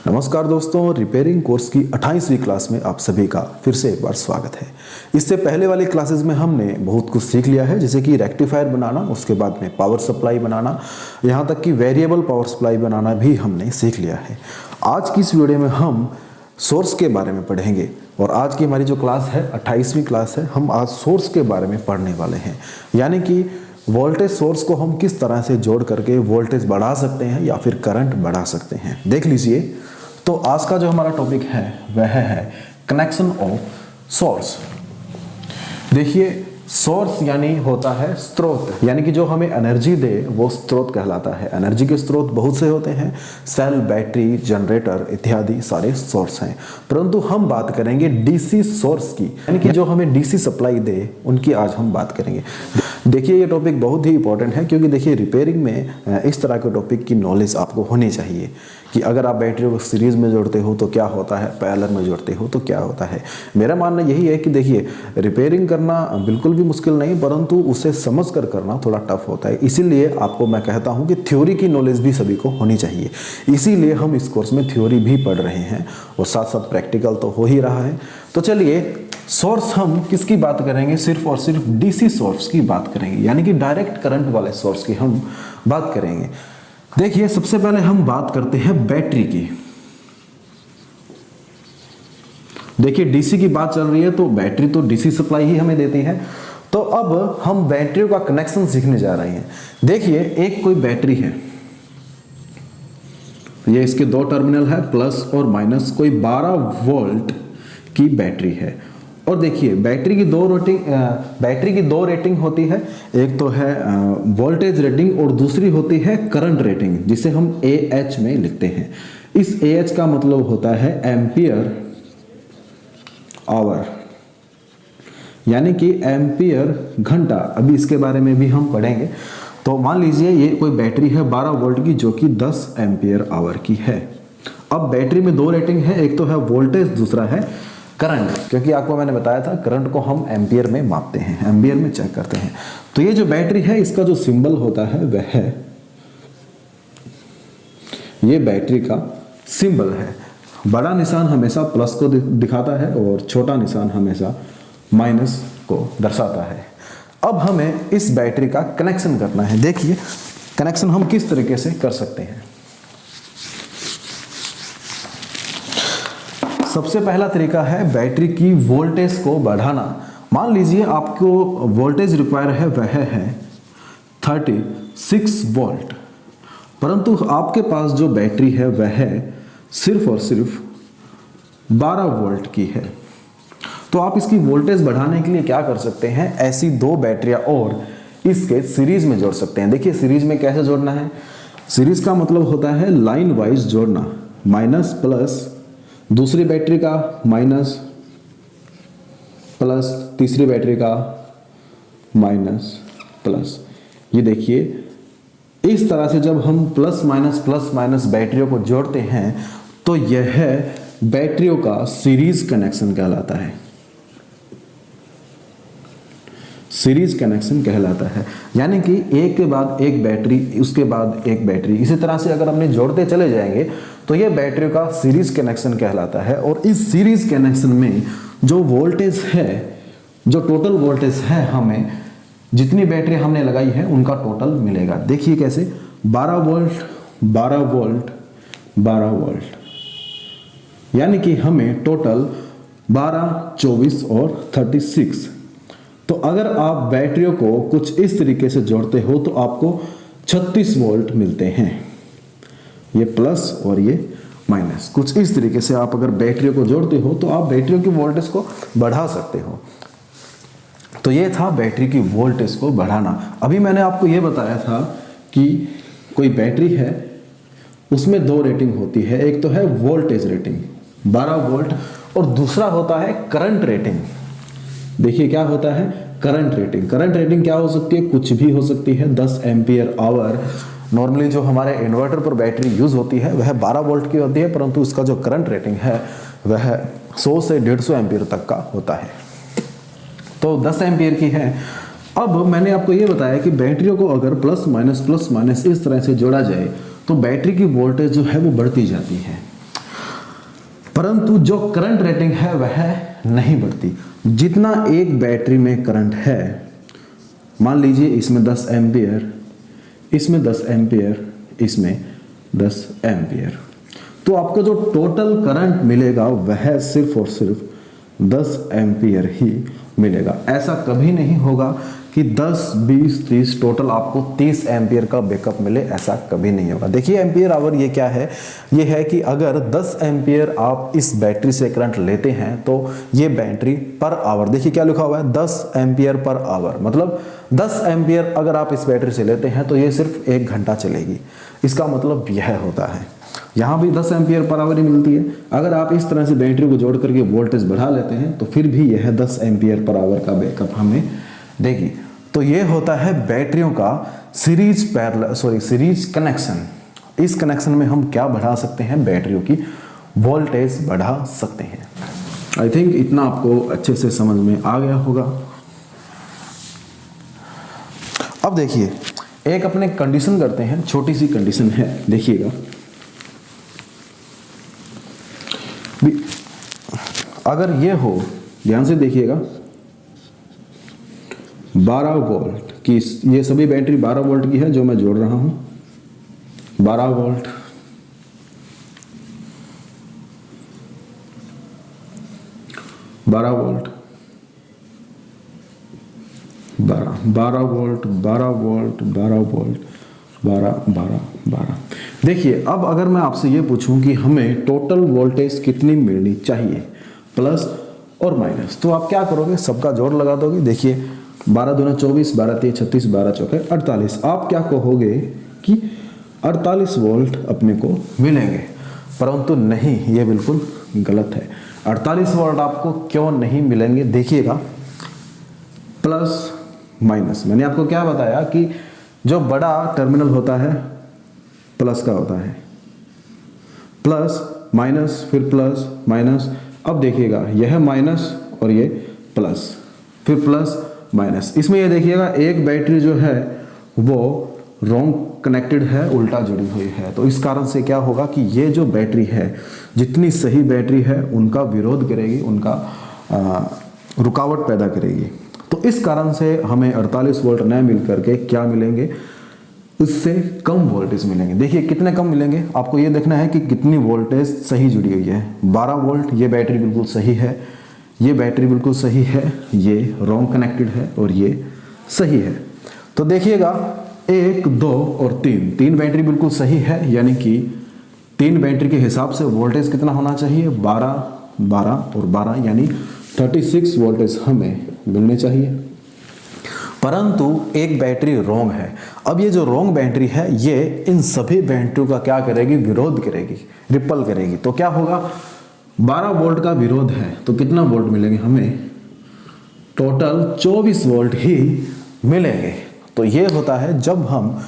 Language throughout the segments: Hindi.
नमस्कार दोस्तों, रिपेयरिंग कोर्स की 28वीं क्लास में आप सभी का फिर से एक बार स्वागत है। इससे पहले वाली क्लासेस में हमने बहुत कुछ सीख लिया है, जैसे कि रेक्टिफायर बनाना, उसके बाद में पावर सप्लाई बनाना, यहाँ तक कि वेरिएबल पावर सप्लाई बनाना भी हमने सीख लिया है। आज की इस वीडियो में हम सोर्स के बारे में पढ़ेंगे और आज की हमारी जो क्लास है 28वीं क्लास है, हम आज सोर्स के बारे में पढ़ने वाले हैं। यानी कि वोल्टेज सोर्स को हम किस तरह से जोड़ करके वोल्टेज बढ़ा सकते हैं या फिर करंट बढ़ा सकते हैं, देख लीजिए। तो आज का जो हमारा टॉपिक है वह है कनेक्शन ऑफ सोर्स। देखिए, सोर्स यानी होता है स्रोत, यानी कि जो हमें एनर्जी दे वो स्रोत कहलाता है। एनर्जी के स्रोत बहुत से होते हैं, सेल, बैटरी, जनरेटर इत्यादि सारे सोर्स हैं, परंतु हम बात करेंगे डीसी सोर्स की, यानी कि जो हमें डीसी सप्लाई दे उनकी आज हम बात करेंगे। देखिए, ये टॉपिक बहुत ही इंपॉर्टेंट है, क्योंकि देखिए रिपेयरिंग में इस तरह के टॉपिक की नॉलेज आपको होनी चाहिए कि अगर आप बैटरी को सीरीज में जोड़ते हो तो क्या होता है, पैरेलल में जोड़ते हो तो क्या होता है। मेरा मानना यही है कि देखिए, रिपेयरिंग करना बिल्कुल भी मुश्किल नहीं, परंतु उसे समझ कर करना थोड़ा टफ होता है। इसीलिए आपको मैं कहता हूँ कि थ्योरी की नॉलेज भी सभी को होनी चाहिए। इसीलिए हम इस कोर्स में थ्योरी भी पढ़ रहे हैं और साथ साथ प्रैक्टिकल तो हो ही रहा है। तो चलिए, सोर्स हम किसकी बात करेंगे, सिर्फ और सिर्फ डीसी सोर्स की बात करेंगे, यानी कि डायरेक्ट करंट वाले सोर्स की हम बात करेंगे। देखिए, सबसे पहले हम बात करते हैं बैटरी की। देखिए, डीसी की बात चल रही है तो बैटरी तो डीसी सप्लाई ही हमें देती है। तो अब हम बैटरियों का कनेक्शन सीखने जा रहे हैं। देखिए, एक कोई बैटरी है, ये इसके दो टर्मिनल है, प्लस और माइनस, कोई 12 वोल्ट की बैटरी है। और देखिए, बैटरी की दो रेटिंग होती है, एक तो है वोल्टेज रेटिंग और दूसरी होती है करंट रेटिंग, जिसे हम AH में लिखते हैं। इस AH का मतलब होता है एम्पियर आवर, यानी कि एम्पियर घंटा। अभी इसके बारे में भी हम पढ़ेंगे। तो मान लीजिए ये कोई बैटरी है 12 वोल्ट की, जो कि 10 एम्पियर आवर की है। अब बैटरी में दो रेटिंग है, एक तो है वोल्टेज, दूसरा है करंट, क्योंकि आपको मैंने बताया था करंट को हम एम्पियर में मापते हैं, एम्पियर में चेक करते हैं। तो ये जो बैटरी है, इसका जो सिंबल होता है वह है, ये बैटरी का सिंबल है। बड़ा निशान हमेशा प्लस को दिखाता है और छोटा निशान हमेशा माइनस को दर्शाता है। अब हमें इस बैटरी का कनेक्शन करना है। देखिए, कनेक्शन हम किस तरीके से कर सकते हैं। सबसे पहला तरीका है बैटरी की वोल्टेज को बढ़ाना। मान लीजिए आपको वोल्टेज रिक्वायर है वह है 36 वोल्ट, परंतु आपके पास जो बैटरी है वह है सिर्फ और सिर्फ 12 वोल्ट की है। तो आप इसकी वोल्टेज बढ़ाने के लिए क्या कर सकते हैं, ऐसी दो बैटरियां और इसके सीरीज में जोड़ सकते हैं। देखिए, सीरीज में कैसे जोड़ना है। सीरीज का मतलब होता है लाइन वाइज जोड़ना, माइनस प्लस, दूसरी बैटरी का माइनस प्लस, तीसरी बैटरी का माइनस प्लस। ये देखिए, इस तरह से जब हम प्लस माइनस बैटरियों को जोड़ते हैं तो यह बैटरियों का सीरीज कनेक्शन कहलाता है। सीरीज कनेक्शन कहलाता है, यानी कि एक के बाद एक बैटरी, उसके बाद एक बैटरी, इसी तरह से अगर हमने जोड़ते चले जाएंगे तो यह बैटरियों का सीरीज कनेक्शन कहलाता है। और इस सीरीज कनेक्शन में जो वोल्टेज है, जो टोटल वोल्टेज है, हमें जितनी बैटरी हमने लगाई है उनका टोटल मिलेगा। देखिए कैसे, 12 वोल्ट 12 वोल्ट 12 वोल्ट, यानी कि हमें टोटल 12, 24 और 36। तो अगर आप बैटरियों को कुछ इस तरीके से जोड़ते हो तो आपको 36 वोल्ट मिलते हैं। ये प्लस और ये माइनस, कुछ इस तरीके से आप अगर बैटरियों को जोड़ते हो तो आप बैटरियों की वोल्टेज को बढ़ा सकते हो। तो ये था बैटरी की वोल्टेज को बढ़ाना। अभी मैंने आपको ये बताया था कि कोई बैटरी है, उसमें दो रेटिंग होती है, एक तो है वोल्टेज रेटिंग 12 वोल्ट और दूसरा होता है करंट रेटिंग। देखिए क्या होता है करंट रेटिंग। करंट रेटिंग क्या हो सकती है, कुछ भी हो सकती है, 10 एम्पियर आवर। नॉर्मली जो हमारे इन्वर्टर पर बैटरी यूज होती है वह 12 वोल्ट की होती है, परंतु उसका जो करंट रेटिंग है वह 100 से 150 एम्पियर तक का होता है। तो 10 एम्पियर की है। अब मैंने आपको ये बताया कि बैटरियों को अगर प्लस माइनस इस तरह से जोड़ा जाए तो बैटरी की वोल्टेज जो है वो बढ़ती जाती है। परंतु जो करंट रेटिंग है वह नहीं बढ़ती। जितना एक बैटरी में करंट है, मान लीजिए इसमें 10 एम्पियर, इसमें 10 एम्पियर, इसमें 10 एम्पियर, तो आपको जो टोटल करंट मिलेगा वह सिर्फ और सिर्फ 10 एम्पियर ही मिलेगा। ऐसा कभी नहीं होगा कि 10, 20, 30 टोटल आपको 30 एम्पियर का बैकअप मिले, ऐसा कभी नहीं होगा। देखिए एम्पियर आवर ये क्या है, ये है कि अगर 10 एम्पियर आप इस बैटरी से करंट लेते हैं तो ये बैटरी पर आवर, देखिए क्या लिखा हुआ है 10 एम्पियर पर आवर, मतलब 10 एम्पियर अगर आप इस बैटरी से लेते हैं तो ये सिर्फ 1 घंटा चलेगी। इसका मतलब यह होता है, यहाँ भी 10 एम्पियर पर आवर ही मिलती है। अगर आप इस तरह से बैटरी को जोड़ करके वोल्टेज बढ़ा लेते हैं तो फिर भी यह 10 एम्पियर पर आवर का बैकअप हमें देगी। तो ये होता है बैटरियों का सीरीज कनेक्शन। इस कनेक्शन में हम क्या बढ़ा सकते हैं, बैटरियों की वोल्टेज बढ़ा सकते हैं। आई थिंक इतना आपको अच्छे से समझ में आ गया होगा। अब देखिए एक अपने कंडीशन करते हैं, छोटी सी कंडीशन है, देखिएगा। अगर ये हो, ध्यान से देखिएगा, 12 वोल्ट की, ये सभी बैटरी 12 वोल्ट की है जो मैं जोड़ रहा हूं, 12 volt, 12 volt, 12 volt, 12 volt, 12 volt, 12। देखिए अब अगर मैं आपसे ये पूछूं कि हमें टोटल वोल्टेज कितनी मिलनी चाहिए, प्लस और माइनस, तो आप क्या करोगे, सबका जोड़ लगा दोगे। देखिए 12 दूना 24, 12 3 36, 12 चौके 48। आप क्या कहोगे कि 48 वोल्ट अपने को मिलेंगे, परंतु नहीं, ये बिल्कुल गलत है। 48 वोल्ट आपको क्यों नहीं मिलेंगे, देखिएगा, प्लस माइनस। मैंने आपको क्या बताया कि जो बड़ा टर्मिनल होता है प्लस का होता है, प्लस माइनस, फिर प्लस माइनस। अब देखिएगा यह माइनस और ये प्लस, फिर प्लस माइनस। इसमें ये देखिएगा एक बैटरी जो है वो रॉन्ग कनेक्टेड है, उल्टा जुड़ी हुई है। तो इस कारण से क्या होगा कि ये जो बैटरी है, जितनी सही बैटरी है उनका विरोध करेगी, उनका रुकावट पैदा करेगी। तो इस कारण से हमें 48 वोल्ट न मिल करके क्या मिलेंगे, उससे कम वोल्टेज मिलेंगे। देखिए कितने कम मिलेंगे, आपको ये देखना है कि कितनी वोल्टेज सही जुड़ी हुई है। 12 वोल्ट, ये बैटरी बिल्कुल सही है, ये बैटरी बिल्कुल सही है, ये रॉन्ग कनेक्टेड है और ये सही है। तो देखिएगा 1, 2 और 3 बैटरी बिल्कुल सही है, यानी कि 3 बैटरी के हिसाब से वोल्टेज कितना होना चाहिए, 12, 12 और 12, यानी 36 वोल्टेज हमें मिलने चाहिए। परंतु एक बैटरी रोंग है। अब ये जो रोंग बैटरी है ये इन सभी बैटरियों का क्या करेगी, विरोध करेगी, रिपल करेगी। तो क्या होगा, 12 वोल्ट का विरोध है तो कितना वोल्ट मिलेंगे हमें, टोटल 24 वोल्ट ही मिलेंगे। तो ये होता है जब हम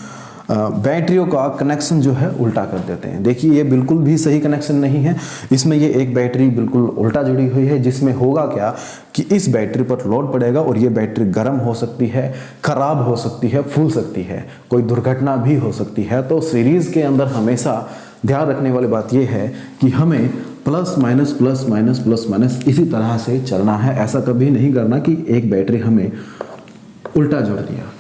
बैटरियों का कनेक्शन जो है उल्टा कर देते हैं। देखिए ये बिल्कुल भी सही कनेक्शन नहीं है, इसमें ये एक बैटरी बिल्कुल उल्टा जुड़ी हुई है, जिसमें होगा क्या कि इस बैटरी पर लोड पड़ेगा और ये बैटरी गर्म हो सकती है, खराब हो सकती है, फूल सकती है, कोई दुर्घटना भी हो सकती है। तो सीरीज के अंदर हमेशा ध्यान रखने वाली बात यह है कि हमें plus minus plus minus plus minus इसी तरह से चलना है। ऐसा कभी नहीं करना कि एक बैटरी हमें उल्टा जोड़ दिया।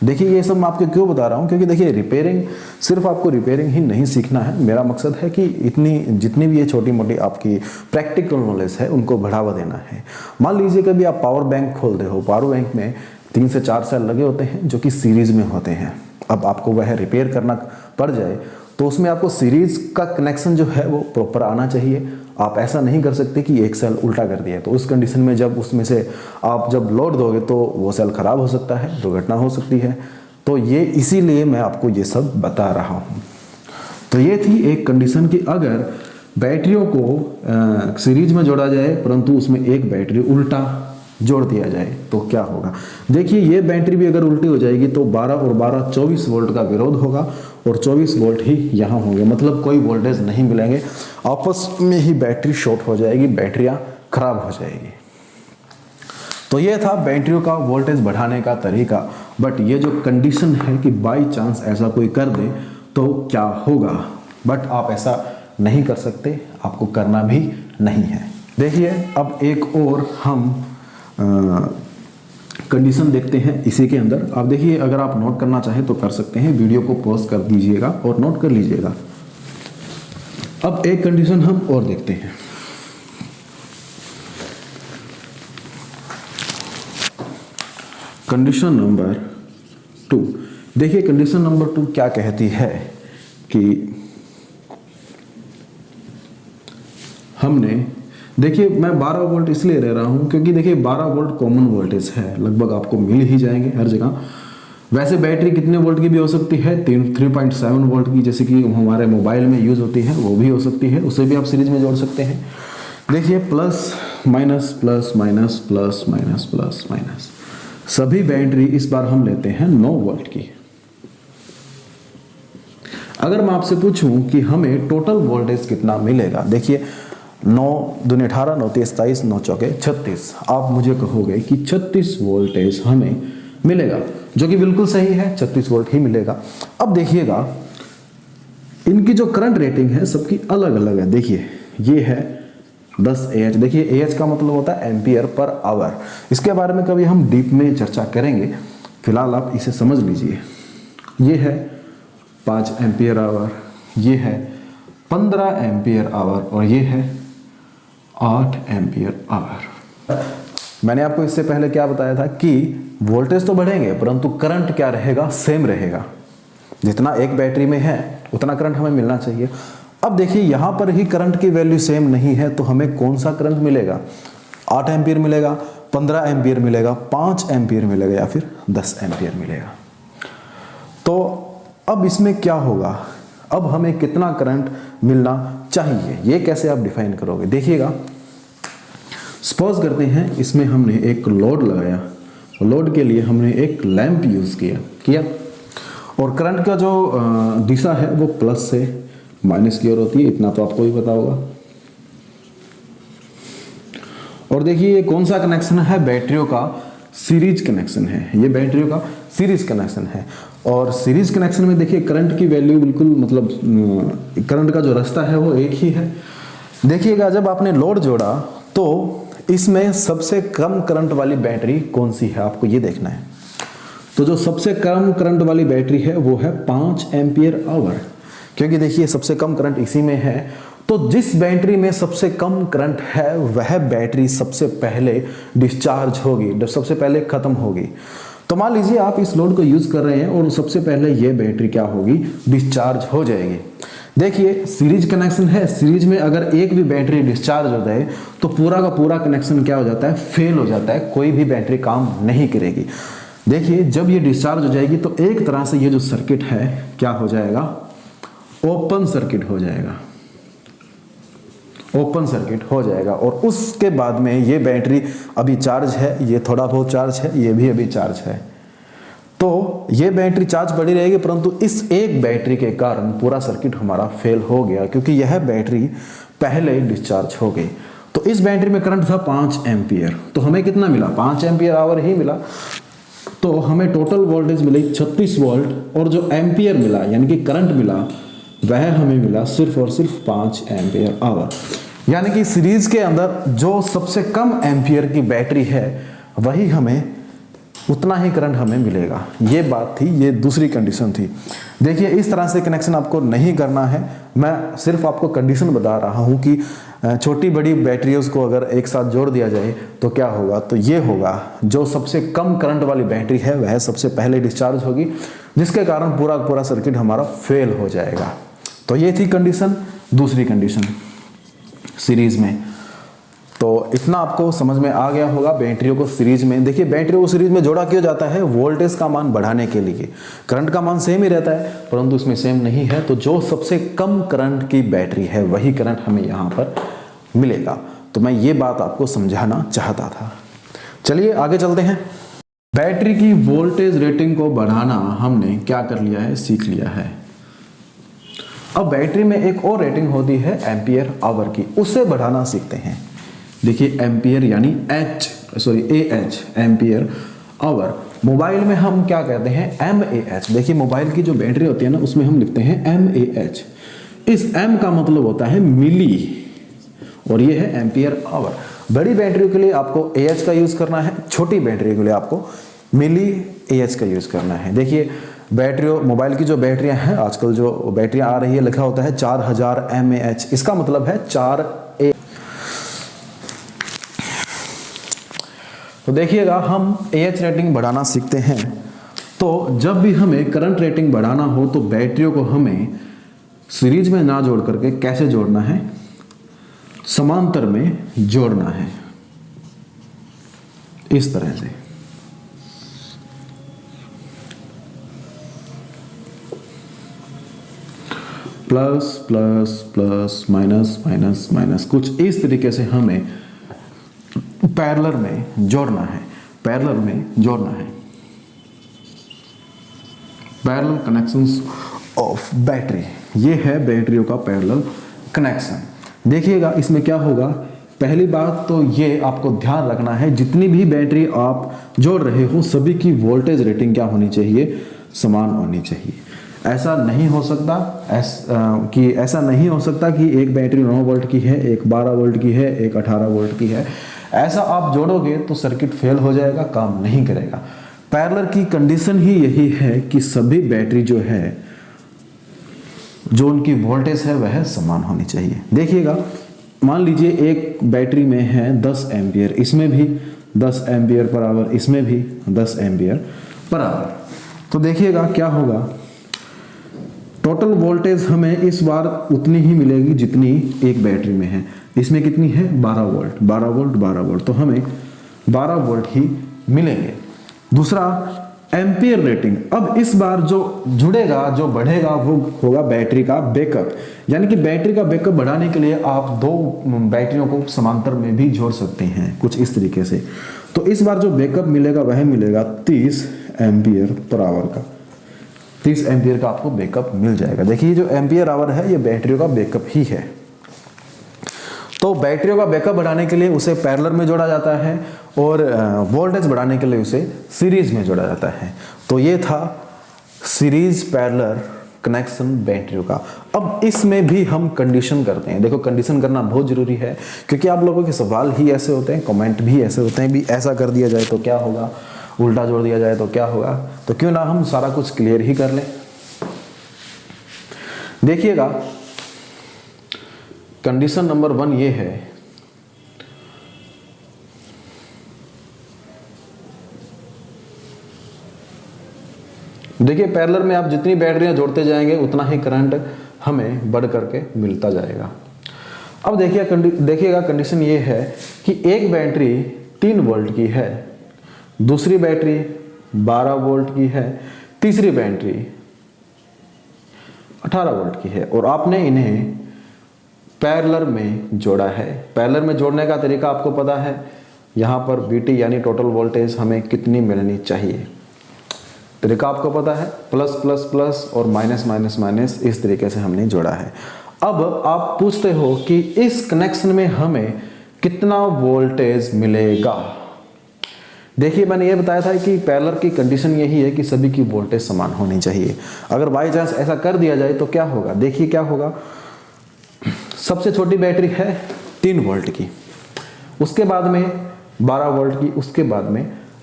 देखिए ये सब मैं आपको क्यों बता रहा हूँ, क्योंकि देखिए रिपेयरिंग, सिर्फ आपको रिपेयरिंग ही नहीं सीखना है। मेरा मकसद है कि जितनी भी ये छोटी मोटी आपकी प्रैक्टिकल नॉलेज है उनको बढ़ावा देना है। मान लीजिए कभी आप पावर बैंक खोलते हो, पावर बैंक में 3 से 4 सेल लगे होते हैं जो कि सीरीज में होते हैं। अब आपको वह रिपेयर करना पड़ जाए तो उसमें आपको सीरीज का कनेक्शन जो है वो प्रॉपर आना चाहिए। आप ऐसा नहीं कर सकते कि एक सेल उल्टा कर दिया, तो उस कंडीशन में जब उसमें से आप जब लोड दोगे तो वो सेल खराब हो सकता है, दुर्घटना हो सकती है। तो ये इसीलिए मैं आपको ये सब बता रहा हूँ। तो ये थी एक कंडीशन कि अगर बैटरियों को सीरीज में जोड़ा जाए परंतु उसमें एक बैटरी उल्टा जोड़ दिया जाए तो क्या होगा। देखिए ये बैटरी भी अगर उल्टी हो जाएगी तो 12 और 12 24 वोल्ट का विरोध होगा और 24 वोल्ट ही यहाँ होंगे, मतलब कोई वोल्टेज नहीं मिलेंगे, आपस में ही बैटरी शॉर्ट हो जाएगी, बैटरियाँ खराब हो जाएगी। तो ये था बैटरियों का वोल्टेज बढ़ाने का तरीका। बट ये जो कंडीशन है कि बाई चांस ऐसा कोई कर दे तो क्या होगा, बट आप ऐसा नहीं कर सकते, आपको करना भी नहीं है। देखिए अब एक और हम कंडीशन देखते हैं इसी के अंदर। आप देखिए, अगर आप नोट करना चाहें तो कर सकते हैं, वीडियो को पॉज कर दीजिएगा और नोट कर लीजिएगा। अब एक कंडीशन हम और देखते हैं। Condition number 2। देखिए कंडीशन नंबर 2 क्या कहती है कि हमने, देखिए मैं 12 वोल्ट इसलिए ले रहा हूं क्योंकि देखिए 12 वोल्ट कॉमन वोल्टेज है, लगभग आपको मिल ही जाएंगे हर जगह। वैसे बैटरी कितने वोल्ट की भी हो सकती है, 3.7 वोल्ट की, जैसे कि हमारे मोबाइल में यूज होती है वो भी हो सकती है, उसे भी आप सीरीज में जोड़ सकते हैं। देखिए plus minus plus minus plus minus plus minus, सभी बैटरी इस बार हम लेते हैं 9 वोल्ट की। अगर मैं आपसे पूछूं कि हमें टोटल वोल्टेज कितना मिलेगा, देखिए 9 दूनी 18, 9 3 27, 9 चौके 36, आप मुझे कहोगे कि 36 वोल्टेज हमें मिलेगा, जो कि बिल्कुल सही है, 36 वोल्ट ही मिलेगा। अब देखिएगा इनकी जो करंट रेटिंग है सबकी अलग अलग है। देखिए ये है 10 AH, देखिए AH का मतलब होता है एम्पियर पर आवर। इसके बारे में कभी हम डीप में चर्चा करेंगे, फिलहाल आप इसे समझ लीजिए। ये है 5 एम्पियर आवर, ये है 15 एम्पियर आवर और ये है 8 एम्पियर आवर। मैंने आपको इससे पहले क्या बताया था कि वोल्टेज तो बढ़ेंगे परंतु करंट क्या रहेगा, सेम रहेगा। जितना एक बैटरी में है उतना करंट हमें मिलना चाहिए। अब देखिए यहां पर ही करंट की वैल्यू सेम नहीं है तो हमें कौन सा करंट मिलेगा, 8 एम्पियर मिलेगा, 15 एम्पियर मिलेगा, 5 एम्पियर मिलेगा या फिर 10 एम्पियर मिलेगा। तो अब इसमें क्या होगा, अब हमें कितना करंट मिलना चाहिए, ये कैसे आप डिफाइन करोगे। देखिएगा सपोज करते हैं इसमें हमने एक लोड लगाया, लोड के लिए हमने एक लैंप यूज किया और करंट का जो दिशा है वो प्लस से माइनस की ओर होती है, इतना तो आपको भी पता होगा। और देखिए ये कौन सा कनेक्शन है, बैटरियों का सीरीज कनेक्शन है, ये बैटरियों का सीरीज कनेक्शन है। और सीरीज कनेक्शन में देखिए करंट की वैल्यू बिल्कुल मतलब करंट का जो रास्ता है वो एक ही है। देखिएगा जब आपने लोड जोड़ा तो इसमें सबसे कम करंट वाली बैटरी कौन सी है, आपको ये देखना है। तो जो सबसे कम करंट वाली बैटरी है वो है 5 एम्पियर आवर, क्योंकि देखिए सबसे कम करंट इसी में है। तो जिस बैटरी में सबसे कम करंट है वह बैटरी सबसे पहले डिस्चार्ज होगी, सबसे पहले खत्म होगी। तो मान लीजिए आप इस लोड को यूज कर रहे हैं और सबसे पहले ये बैटरी क्या होगी, डिस्चार्ज हो जाएगी। देखिए सीरीज कनेक्शन है, सीरीज में अगर एक भी बैटरी डिस्चार्ज हो जाए तो पूरा का पूरा कनेक्शन क्या हो जाता है, फेल हो जाता है, कोई भी बैटरी काम नहीं करेगी। देखिए जब ये डिस्चार्ज हो जाएगी तो एक तरह से ये जो सर्किट है क्या हो जाएगा, ओपन सर्किट हो जाएगा, ओपन सर्किट हो जाएगा। और उसके बाद में ये बैटरी अभी चार्ज है, ये थोड़ा बहुत चार्ज है, ये भी अभी चार्ज है, तो ये बैटरी चार्ज पड़ी रहेगी। परंतु इस एक बैटरी के कारण पूरा सर्किट हमारा फेल हो गया, क्योंकि यह बैटरी पहले डिस्चार्ज हो गई। तो इस बैटरी में करंट था 5 एम्पियर, तो हमें कितना मिला, 5 एम्पियर आवर ही मिला। तो हमें टोटल वोल्टेज मिली 36 वोल्ट और जो एम्पियर मिला यानी कि करंट मिला वह हमें मिला सिर्फ और सिर्फ 5 एम्पियर आवर। यानी कि सीरीज के अंदर जो सबसे कम एम्पियर की बैटरी है वही हमें उतना ही करंट हमें मिलेगा। ये बात थी, ये दूसरी कंडीशन थी। देखिए इस तरह से कनेक्शन आपको नहीं करना है, मैं सिर्फ आपको कंडीशन बता रहा हूँ कि छोटी बड़ी बैटरियों को अगर एक साथ जोड़ दिया जाए तो क्या होगा। तो ये होगा जो सबसे कम करंट वाली बैटरी है वह सबसे पहले डिस्चार्ज होगी, जिसके कारण पूरा पूरा सर्किट हमारा फेल हो जाएगा। तो ये थी कंडीशन, दूसरी कंडीशन सीरीज में। तो इतना आपको समझ में आ गया होगा बैटरियों को सीरीज में। देखिए बैटरियों को सीरीज में जोड़ा क्यों जाता है, वोल्टेज का मान बढ़ाने के लिए। करंट का मान सेम ही रहता है परंतु इसमें सेम नहीं है, तो जो सबसे कम करंट की बैटरी है वही करंट हमें यहाँ पर मिलेगा। तो मैं ये बात आपको समझाना चाहता था। चलिए आगे चलते हैं। बैटरी की वोल्टेज रेटिंग को बढ़ाना हमने क्या कर लिया है, सीख लिया है। अब बैटरी में एक और रेटिंग होती है एम्पियर आवर की, उससे बढ़ाना सीखते हैं। देखिए एम्पियर यानी AH एम्पियर आवर। मोबाइल में हम क्या कहते हैं, mAh। देखिए मोबाइल की जो बैटरी होती है ना उसमें हम लिखते हैं mAh। इस एम का मतलब होता है मिली और ये है एम्पियर आवर। बड़ी बैटरियों के लिए आपको AH का यूज करना है, छोटी बैटरी के लिए आपको मिली AH का यूज करना है। देखिए बैटरियों, मोबाइल की जो बैटरियां हैं, आजकल जो बैटरियां आ रही है लिखा होता है 4000 mAh, इसका मतलब है 4A। तो देखिएगा हम AH रेटिंग बढ़ाना सीखते हैं, तो जब भी हमें करंट रेटिंग बढ़ाना हो तो बैटरियों को हमें सीरीज में ना जोड़ करके कैसे जोड़ना है, समांतर में जोड़ना है, इस तरह से। Plus plus plus minus minus minus, कुछ इस तरीके से हमें पैरेलल में जोड़ना है, पैरेलल में जोड़ना है। पैरेलल कनेक्शंस ऑफ बैटरी, ये है बैटरियों का पैरेलल कनेक्शन। देखिएगा इसमें क्या होगा, पहली बात तो ये आपको ध्यान रखना है, जितनी भी बैटरी आप जोड़ रहे हो सभी की वोल्टेज रेटिंग क्या होनी चाहिए, समान होनी चाहिए। ऐसा नहीं हो सकता ऐसा नहीं हो सकता कि एक बैटरी 9 वोल्ट की है, एक 12 वोल्ट की है, एक 18 वोल्ट की है। ऐसा आप जोड़ोगे तो सर्किट फेल हो जाएगा, काम नहीं करेगा। पैरेलल की कंडीशन ही यही है कि सभी बैटरी जो है, जो उनकी वोल्टेज है वह समान होनी चाहिए। देखिएगा मान लीजिए एक बैटरी में है 10 एम्पियर, इसमें भी 10 एम्पियर पर आवर, इसमें भी 10 एम्पियर पर आवर। तो देखिएगा क्या होगा, टोटल वोल्टेज हमें इस बार उतनी ही मिलेगी जितनी एक बैटरी में है। इसमें कितनी है, 12 वोल्ट, 12 वोल्ट, 12 वोल्ट, तो हमें 12 वोल्ट ही मिलेंगे। दूसरा एम्पियर रेटिंग, अब इस बार जो जुड़ेगा, जो बढ़ेगा वो होगा बैटरी का बैकअप। यानी कि बैटरी का बैकअप बढ़ाने के लिए आप दो बैटरियों को समांतर में भी जोड़ सकते हैं, कुछ इस तरीके से। तो इस बार जो बैकअप मिलेगा वह मिलेगा 30 एम्पियर पर आवर का, 30 एम्पियर का आपको बैकअप मिल जाएगा। देखिए जो एम्पियर आवर है ये बैटरियों का बैकअप ही है। तो बैटरियों का बैकअप बढ़ाने के लिए उसे पैरेलल में जोड़ा जाता है और वोल्टेज बढ़ाने के लिए उसे सीरीज में जोड़ा जाता है। तो ये था सीरीज पैरेलल कनेक्शन बैटरियों का। अब इसमें भी हम कंडीशन करते हैं। देखो कंडीशन करना बहुत जरूरी है, क्योंकि आप लोगों के सवाल ही ऐसे होते हैं, कमेंट भी ऐसे होते हैं, भी ऐसा कर दिया जाए तो क्या होगा, उल्टा जोड़ दिया जाए तो क्या होगा। तो क्यों ना हम सारा कुछ क्लियर ही कर लें। देखिएगा कंडीशन नंबर 1 ये है, देखिए पैरेलल में आप जितनी बैटरियां जोड़ते जाएंगे उतना ही करंट हमें बढ़ करके मिलता जाएगा। अब देखिएगा कंडीशन ये है कि एक बैटरी 3 वोल्ट की है, दूसरी बैटरी 12 वोल्ट की है, तीसरी बैटरी 18 वोल्ट की है और आपने इन्हें पैरेलल में जोड़ा है। पैरेलल में जोड़ने का तरीका आपको पता है, यहाँ पर VT यानी टोटल वोल्टेज हमें कितनी मिलनी चाहिए, तरीका आपको पता है, प्लस प्लस प्लस और माइनस माइनस माइनस, इस तरीके से हमने जोड़ा है। अब आप पूछते हो कि इस कनेक्शन में हमें कितना वोल्टेज मिलेगा। देखिए मैंने ये बताया था कि पैरेलल की कंडीशन यही है कि सभी की वोल्टेज समान होनी चाहिए। अगर बाई चांस ऐसा कर दिया जाए तो क्या होगा, देखिए क्या होगा। सबसे छोटी बैटरी है 3 वोल्ट की, उसके बाद में 12 वोल्ट की, उसके बाद में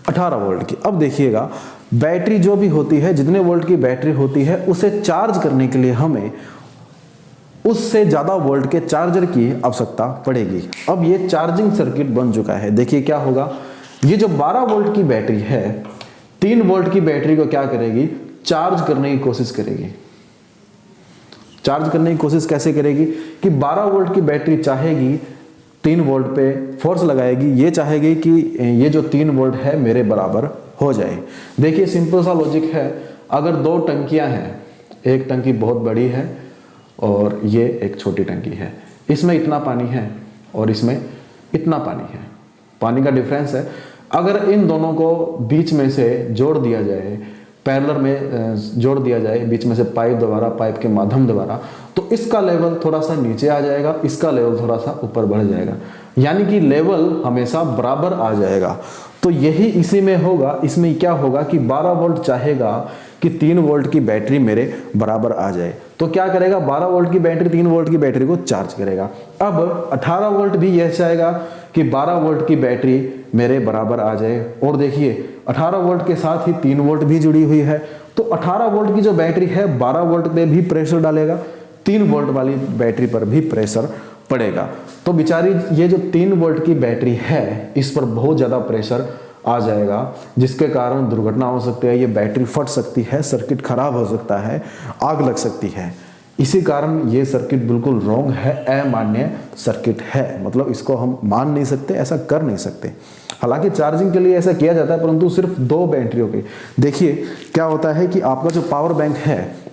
18 वोल्ट की। अब देखिएगा बैटरी जो भी होती है, जितने वोल्ट की बैटरी होती है, उसे चार्ज करने के लिए हमें उससे ज्यादा वोल्ट के चार्जर की आवश्यकता पड़ेगी। अब ये चार्जिंग सर्किट बन चुका है। देखिए क्या होगा, ये जो 12 वोल्ट की बैटरी है 3 वोल्ट की बैटरी को क्या करेगी, चार्ज करने की कोशिश करेगी। चार्ज करने की कोशिश कैसे करेगी कि 12 वोल्ट की बैटरी चाहेगी 3 वोल्ट पे फोर्स लगाएगी, ये चाहेगी कि ये जो 3 वोल्ट है मेरे बराबर हो जाए। देखिए सिंपल सा लॉजिक है, अगर 2 टंकियां हैं, एक टंकी बहुत बड़ी है और ये एक छोटी टंकी है, इसमें इतना पानी है और इसमें इतना पानी है, पानी का डिफरेंस है। अगर इन दोनों को बीच में से जोड़ दिया जाए, पैरेलल में जोड़ दिया जाए बीच में से पाइप द्वारा, पाइप के माध्यम द्वारा, तो इसका लेवल थोड़ा सा नीचे आ जाएगा, इसका लेवल थोड़ा सा ऊपर बढ़ जाएगा, यानी कि लेवल हमेशा बराबर आ जाएगा। तो यही इसी में होगा। इसमें क्या होगा कि 12 वोल्ट चाहेगा कि कि 3 वोल्ट की बैटरी मेरे बराबर आ जाए। तो क्या करेगा, 12 वोल्ट की बैटरी 3 वोल्ट की बैटरी को चार्ज करेगा। अब 18 वोल्ट भी यह चाहेगा कि 12 वोल्ट की बैटरी मेरे बराबर आ जाए। और देखिए 18 वोल्ट के साथ ही 3 वोल्ट भी जुड़ी हुई है, तो 18 वोल्ट की जो बैटरी है 12 वोल्ट पे भी प्रेशर डालेगा, 3 वोल्ट वाली बैटरी पर भी प्रेशर पड़ेगा। तो बेचारी ये जो 3 वोल्ट की बैटरी है इस पर बहुत ज़्यादा प्रेशर आ जाएगा, जिसके कारण दुर्घटना हो सकती है, ये बैटरी फट सकती है, सर्किट खराब हो सकता है, आग लग सकती है। इसी कारण ये सर्किट बिल्कुल रॉन्ग है, अमान्य सर्किट है, मतलब इसको हम मान नहीं सकते, ऐसा कर नहीं सकते। हालांकि चार्जिंग के लिए ऐसा किया जाता है, परंतु सिर्फ 2 बैटरियों के। देखिए क्या होता है कि आपका जो पावर बैंक है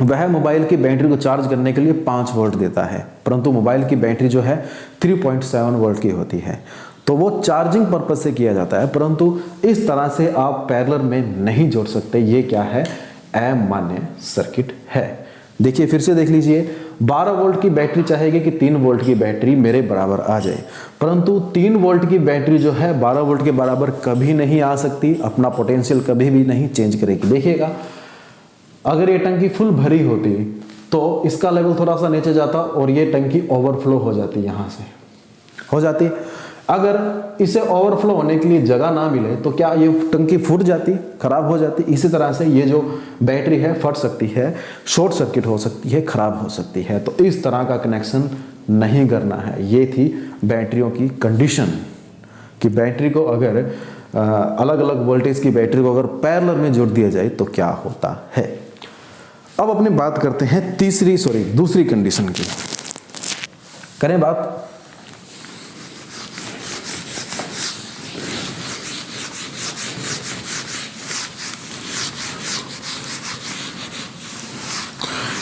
वह मोबाइल की बैटरी को चार्ज करने के लिए 5 वोल्ट देता है, परंतु मोबाइल की बैटरी जो है 3.7 वोल्ट की होती है, तो वो चार्जिंग पर्पज से किया जाता है, परंतु इस तरह से आप पैरेलल में नहीं जोड़ सकते। ये क्या है, अमान्य सर्किट है। देखिए फिर से देख लीजिए, 12 वोल्ट की बैटरी चाहेगी कि 3 वोल्ट की बैटरी मेरे बराबर आ जाए, परंतु 3 वोल्ट की बैटरी जो है 12 वोल्ट के बराबर कभी नहीं आ सकती, अपना पोटेंशियल कभी भी नहीं चेंज करेगी। देखिएगा अगर ये टंकी फुल भरी होती तो इसका लेवल थोड़ा सा नीचे जाता और ये टंकी ओवरफ्लो हो जाती, यहाँ से हो जाती। अगर इसे ओवरफ्लो होने के लिए जगह ना मिले तो क्या ये टंकी फूट जाती, खराब हो जाती। इसी तरह से ये जो बैटरी है फट सकती है, शॉर्ट सर्किट हो सकती है, खराब हो सकती है। तो इस तरह का कनेक्शन नहीं करना है। ये थी बैटरियों की कंडीशन कि बैटरी को अगर अलग अलग वोल्टेज की बैटरी को अगर पैरेलल में जोड़ दिया जाए तो क्या होता है। अब अपनी बात करते हैं दूसरी कंडीशन की। करें बात।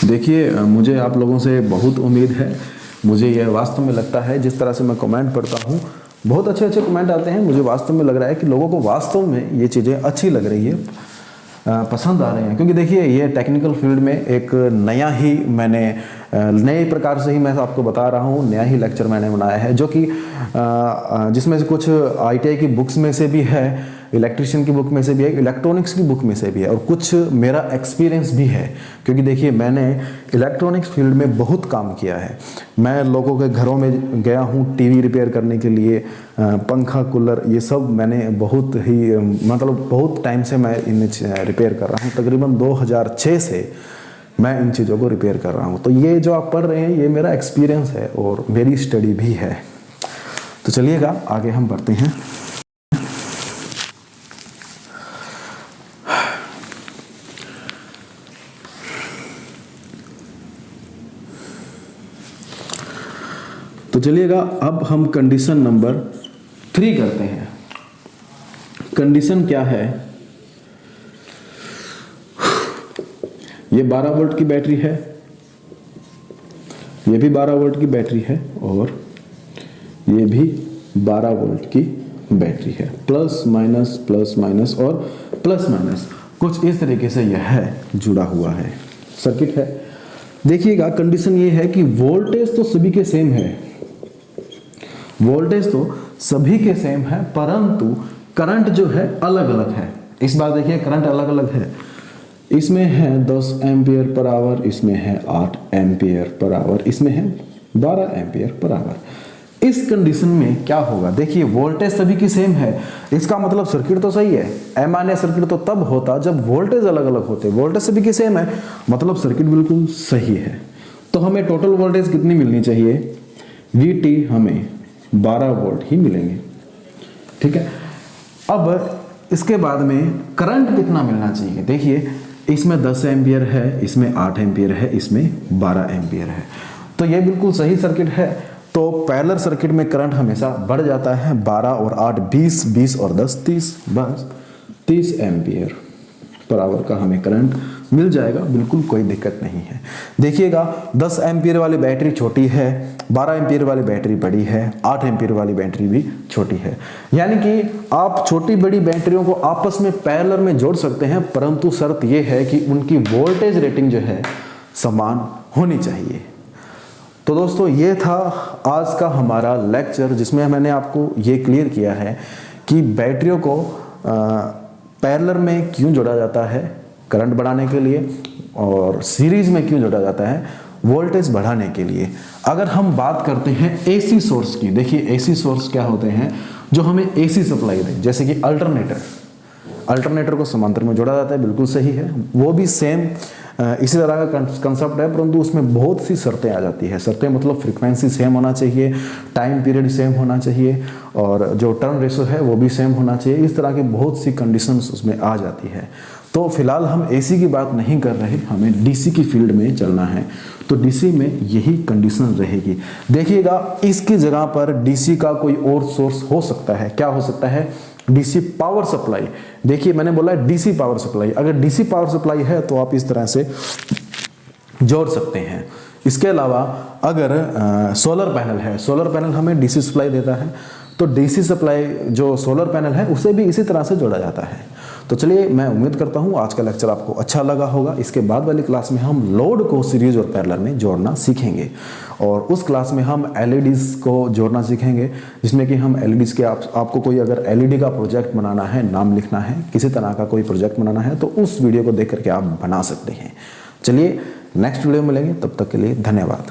देखिए मुझे आप लोगों से बहुत उम्मीद है, मुझे यह वास्तव में लगता है, जिस तरह से मैं कमेंट पढ़ता हूँ बहुत अच्छे अच्छे कमेंट आते हैं, मुझे वास्तव में लग रहा है कि लोगों को वास्तव में ये चीज़ें अच्छी लग रही है, पसंद आ रहे हैं। क्योंकि देखिए ये टेक्निकल फील्ड में एक नया ही मैंने नए प्रकार से ही मैं आपको बता रहा हूँ, नया ही लेक्चर मैंने बनाया है, जो कि जिसमें से कुछ ITI की बुक्स में से भी है, इलेक्ट्रिशियन की बुक में से भी है, इलेक्ट्रॉनिक्स की बुक में से भी है, और कुछ मेरा एक्सपीरियंस भी है। क्योंकि देखिए मैंने इलेक्ट्रॉनिक्स फील्ड में बहुत काम किया है। मैं लोगों के घरों में गया हूँ टीवी रिपेयर करने के लिए, पंखा कूलर ये सब मैंने बहुत ही बहुत टाइम से मैं इन्हें रिपेयर कर रहा हूँ। तकरीबन 2006 से मैं इन चीज़ों को रिपेयर कर रहा हूँ। तो ये जो आप पढ़ रहे हैं ये मेरा एक्सपीरियंस है और मेरी स्टडी भी है। तो चलिएगा आगे हम बढ़ते हैं। तो चलिएगा अब हम कंडीशन नंबर 3 करते हैं। कंडीशन क्या है, ये 12 वोल्ट की बैटरी है, ये भी 12 वोल्ट की बैटरी है और ये भी 12 वोल्ट की बैटरी है। प्लस माइनस और प्लस माइनस कुछ इस तरीके से यह है जुड़ा हुआ है, सर्किट है। देखिएगा कंडीशन ये है कि वोल्टेज तो सभी के सेम है, वोल्टेज तो सभी के सेम है, परंतु करंट जो है अलग अलग है। इस बार देखिए करंट अलग अलग है, इसमें है 10 एम्पियर पर आवर, इसमें है 8 एम्पियर पर आवर, इसमें है 12 एम्पियर पर आवर। इस कंडीशन में क्या होगा, देखिए वोल्टेज सभी की सेम है, इसका मतलब सर्किट तो सही है। अमान्य सर्किट तो तब होता जब वोल्टेज अलग अलग होते, वोल्टेज सभी की सेम है मतलब सर्किट बिल्कुल सही है। तो हमें टोटल वोल्टेज कितनी मिलनी चाहिए, VT हमें 12 वोल्ट ही मिलेंगे, ठीक है। अब इसके बाद में करंट कितना मिलना चाहिए, देखिए इसमें 10 एम्पियर है, इसमें 8 एम्पियर है, इसमें 12 एम्पियर है, तो ये बिल्कुल सही सर्किट है। तो पैरेलल सर्किट में करंट हमेशा बढ़ जाता है, 12 और 8 20, 20 और 10 30, बस 30 एम्पियर पर आवर का हमें करंट मिल जाएगा, बिल्कुल कोई दिक्कत नहीं है। देखिएगा 10 एम्पियर वाली बैटरी छोटी है, 12 एम्पियर वाली बैटरी बड़ी है, 8 एम्पियर वाली बैटरी भी छोटी है। यानी कि आप छोटी बड़ी बैटरियों को आपस में पैरेलल में जोड़ सकते हैं, परंतु शर्त यह है कि उनकी वोल्टेज रेटिंग जो है समान होनी चाहिए। तो दोस्तों ये था आज का हमारा लेक्चर, जिसमें मैंने आपको ये क्लियर किया है कि बैटरियों को पैरेलल में क्यों जोड़ा जाता है, करंट बढ़ाने के लिए, और सीरीज में क्यों जोड़ा जाता है, वोल्टेज बढ़ाने के लिए। अगर हम बात करते हैं एसी सोर्स की, देखिए एसी सोर्स क्या होते हैं, जो हमें एसी सप्लाई दें, जैसे कि अल्टरनेटर को समांतर में जोड़ा जाता है, बिल्कुल सही है। वो भी सेम इसी तरह का कंसेप्ट है, परंतु उसमें बहुत सी शर्तें आ जाती है। शर्तें मतलब फ्रीक्वेंसी सेम होना चाहिए, टाइम पीरियड सेम होना चाहिए, और जो टर्न रेशो है वो भी सेम होना चाहिए। इस तरह की बहुत सी कंडीशंस उसमें आ जाती है। तो फिलहाल हम एसी की बात नहीं कर रहे, हमें डीसी की फील्ड में चलना है। तो डीसी में यही कंडीशन रहेगी। देखिएगा, इसकी जगह पर डीसी का कोई और सोर्स हो सकता है। क्या हो सकता है, डीसी पावर सप्लाई। देखिए मैंने बोला है डीसी पावर सप्लाई, अगर डीसी पावर सप्लाई है तो आप इस तरह से जोड़ सकते हैं। इसके अलावा अगर सोलर पैनल है, सोलर पैनल हमें डीसी सप्लाई देता है, तो डीसी सप्लाई जो सोलर पैनल है उसे भी इसी तरह से जोड़ा जाता है। तो चलिए, मैं उम्मीद करता हूँ आज का लेक्चर आपको अच्छा लगा होगा। इसके बाद वाली क्लास में हम लोड को सीरीज और पैरेलल में जोड़ना सीखेंगे, और उस क्लास में हम एलईडीज को जोड़ना सीखेंगे, जिसमें कि हम एलईडीज के आपको कोई अगर एलईडी का प्रोजेक्ट बनाना है, नाम लिखना है, किसी तरह का कोई प्रोजेक्ट बनाना है, तो उस वीडियो को देख करके आप बना सकते हैं। चलिए नेक्स्ट वीडियो में मिलेंगे, तब तक के लिए धन्यवाद।